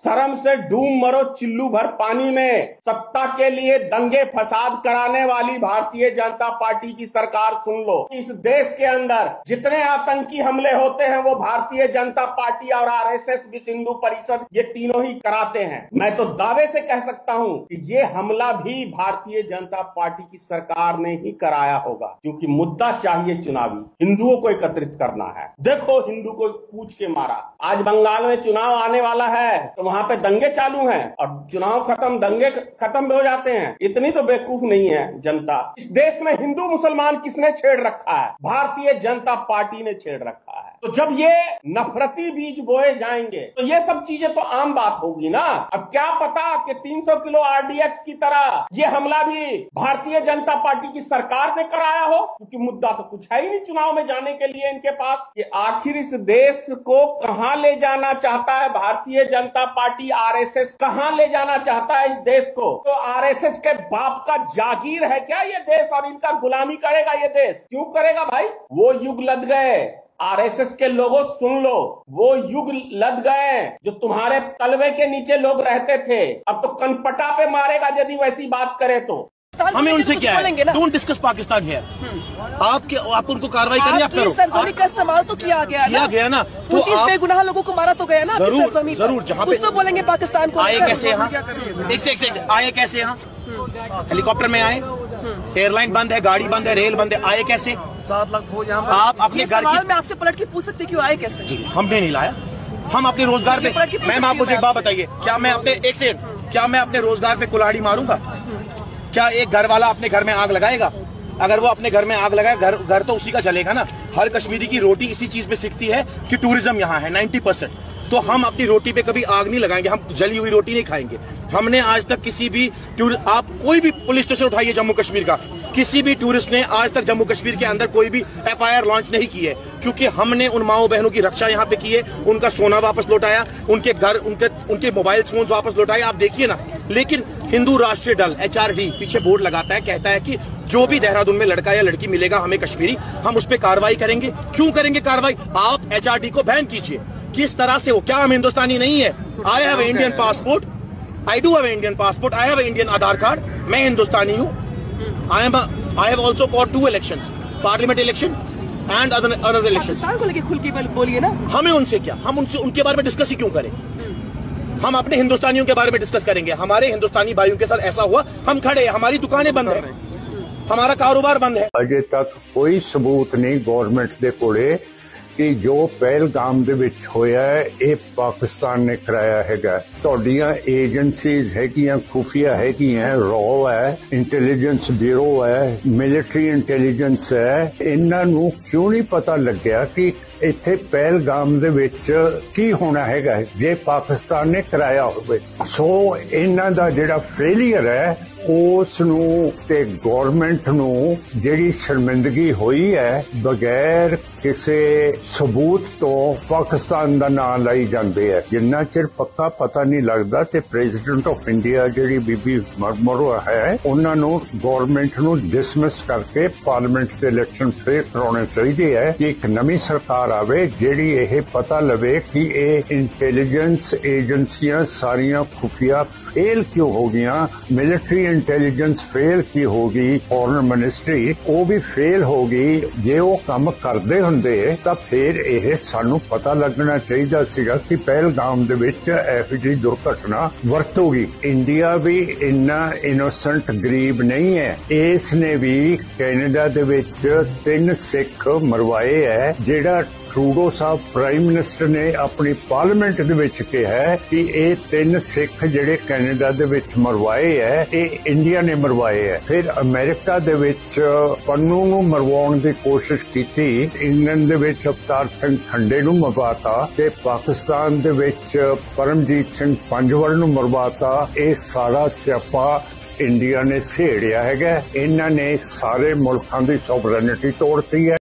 शर्म से डूब मरो चिल्लू भर पानी में। सत्ता के लिए दंगे फसाद कराने वाली भारतीय जनता पार्टी की सरकार सुन लो, इस देश के अंदर जितने आतंकी हमले होते हैं वो भारतीय जनता पार्टी और आरएसएस विश्व हिंदू परिषद ये तीनों ही कराते हैं। मैं तो दावे से कह सकता हूं कि ये हमला भी भारतीय जनता पार्टी की सरकार ने ही कराया होगा, क्योंकि मुद्दा चाहिए चुनावी, हिंदुओं को एकत्रित करना है। देखो हिंदू को पूछ के मारा। आज बंगाल में चुनाव आने वाला है तो वहां पे दंगे चालू हैं और चुनाव खत्म दंगे खत्म हो जाते हैं। इतनी तो बेवकूफ नहीं है जनता। इस देश में हिंदू मुसलमान किसने छेड़ रखा है? भारतीय जनता पार्टी ने छेड़ रखा है। तो जब ये नफरती बीज बोए जाएंगे तो ये सब चीजें तो आम बात होगी ना। अब क्या पता कि 300 किलो आरडीएक्स की तरह ये हमला भी भारतीय जनता पार्टी की सरकार ने कराया हो, क्योंकि मुद्दा तो कुछ है ही नहीं चुनाव में जाने के लिए इनके पास। ये आखिर इस देश को कहां ले जाना चाहता है भारतीय जनता पार्टी, आरएसएस कहां ले जाना चाहता है इस देश को? तो आरएसएस के बाप का जागीर है क्या ये देश और इनका गुलामी करेगा ये देश? क्यों करेगा भाई? वो युग लद गए। आरएसएस के लोगों सुन लो, वो युग लद गए जो तुम्हारे तलवे के नीचे लोग रहते थे। अब तो कनपटा पे मारेगा यदि वैसी बात करे तो। हमें उनसे क्या है? Don't discuss Pakistan here. आप उनको कार्रवाई करिए, आप करो। सरजमी का इस्तेमाल तो किया गया ना। तो आप बेगुनाह लोगों को मारा तो गया ना। जरूर जहाँ पे तो बोलेंगे पाकिस्तान को आए कैसे यहाँ, आए कैसे यहाँ? हेलीकॉप्टर में आए, एयरलाइन बंद है, गाड़ी बंद है, रेल बंद है, आए कैसे? 7 लाख फौज यहाँ। आप अपने घर की, मैं आपसे पलट के पूछ सकते क्यों आए कैसे? हमने नहीं लाया, हम अपने रोजगार पे। मैम आप मुझे एक बात बताइए, क्या मैं अपने रोजगार पे कुल्हाड़ी मारूंगा? क्या एक घर वाला अपने घर में आग लगाएगा? अगर वो अपने घर में आग लगाए, घर तो उसी का जलेगा ना। हर कश्मीरी की रोटी इसी चीज पे सीखती है कि टूरिज्म यहाँ है 90%। तो हम अपनी रोटी पे कभी आग नहीं लगाएंगे, हम जली हुई रोटी नहीं खाएंगे। हमने आज तक किसी भी आप कोई भी पुलिस स्टेशन उठाइए जम्मू कश्मीर का, किसी भी टूरिस्ट ने आज तक जम्मू कश्मीर के अंदर कोई भी एफआईआर लॉन्च नहीं की है, क्योंकि हमने उन माओ बहनों की रक्षा यहाँ पे की है। उनका सोना वापस लौटाया, उनके घर, उनके मोबाइल फोन वापस लौटाए। आप देखिए ना। लेकिन हिंदू राष्ट्रीय दल HRD पीछे बोर्ड लगाता है, कहता है कि जो भी देहरादून में लड़का या लड़की मिलेगा हमें कश्मीरी, हम उस पर कार्रवाई करेंगे। क्यों करेंगे कार्रवाई? आप HRD को बैन कीजिए। किस तरह से हो? क्या हम हिंदुस्तानी नहीं है? I have Indian passport, I do have Indian passport, I have Indian Aadhaar card, मैं हिंदुस्तानी हूँ। I have also fought 2 elections, parliament election and other elections। Pakistan को लेके खुल के बोलिए ना। हमें उनसे क्या? हम उनके बारे में डिस्कस ही क्यों करें? हम अपने हिंदुस्तानियों के बारे में डिस्कस करेंगे। हमारे हिंदुस्तानी भाइयों के साथ ऐसा हुआ, हम खड़े, हमारी दुकानें बंद है, हमारा कारोबार बंद है। अजे तक कोई सबूत नहीं गवर्नमेंट दे कोले कि जो पहलगाम दे विच होया है ये पाकिस्तान ने कराया हैगा। तुहाडियां एजेंसीज हैगियां, खुफिया हैगियां, रॉ है, इंटेलिजेंस ब्यूरो है, मिलिट्री इंटेलिजेंस है, इन्हां नूं क्यों नहीं पता लग्या कि इत्थे पहलगाम दे विच की होना हैगा जे पाकिस्तान ने कराया होवे? सो इन्हां दा जिहड़ा फेलियर है उस नूं ते गवर्नमेंट नूं जिहड़ी शर्मिंदगी हुई है बगैर किसी सबूत तो पाकिस्तान दा नाम लाई जांदे है। जिन्ना चिर पक्का पता नहीं लगदा ते प्रेजिडेंट ऑफ इंडिया जिहड़ी बीबी मुर्मू है उन्हां नूं गवर्नमेंट नूं डिसमिस करके पार्लियामेंट दे इलेक्शन फिर कराउणे चाहीदे है कि एक नवीं सरकार आवे जिहड़ी ये पता लवे कि ये इंटेलिजेंस एजेंसियां सारियां खुफिया फेल क्यों हो गईयां, मिलिट्री इंटेलिजेंस फेल की होगी, फॉरेन मिनिस्ट्री वो भी फेल होगी। जे वो काम करते हुंदे तां फिर यह सानू पता लगना चाहिए सीगा कि पहलगाम दे विच इहो जी दुर्घटना वरतूगी। इंडिया भी इन्ना इनोसेंट गरीब नहीं है, इसने भी कैनेडा दे विच 3 सिख मरवाए है। जिहड़ा ट्रूडो साहब प्राइम मिनिस्टर ने अपनी पार्लियामेंट दे विच कहा है कि ये 3 सिख जिहड़े कैनेडा दे विच मरवाए है ये इंडिया ने मरवाए है। फिर अमेरिका दे विच पन्नू नूं मरवाउण दी कोशिश कीती, इंग्लैंड दे विच अवतार सिंह खंडे नूं मरवाता ते पाकिस्तान दे विच परमजीत सिंह पंजवड़ नूं मरवाता। ये सारा स्यापा इंडिया ने छेड़िया हैगा। इन्हां ने सारे मुल्कां दी सॉवरेनिटी तोड़ती है।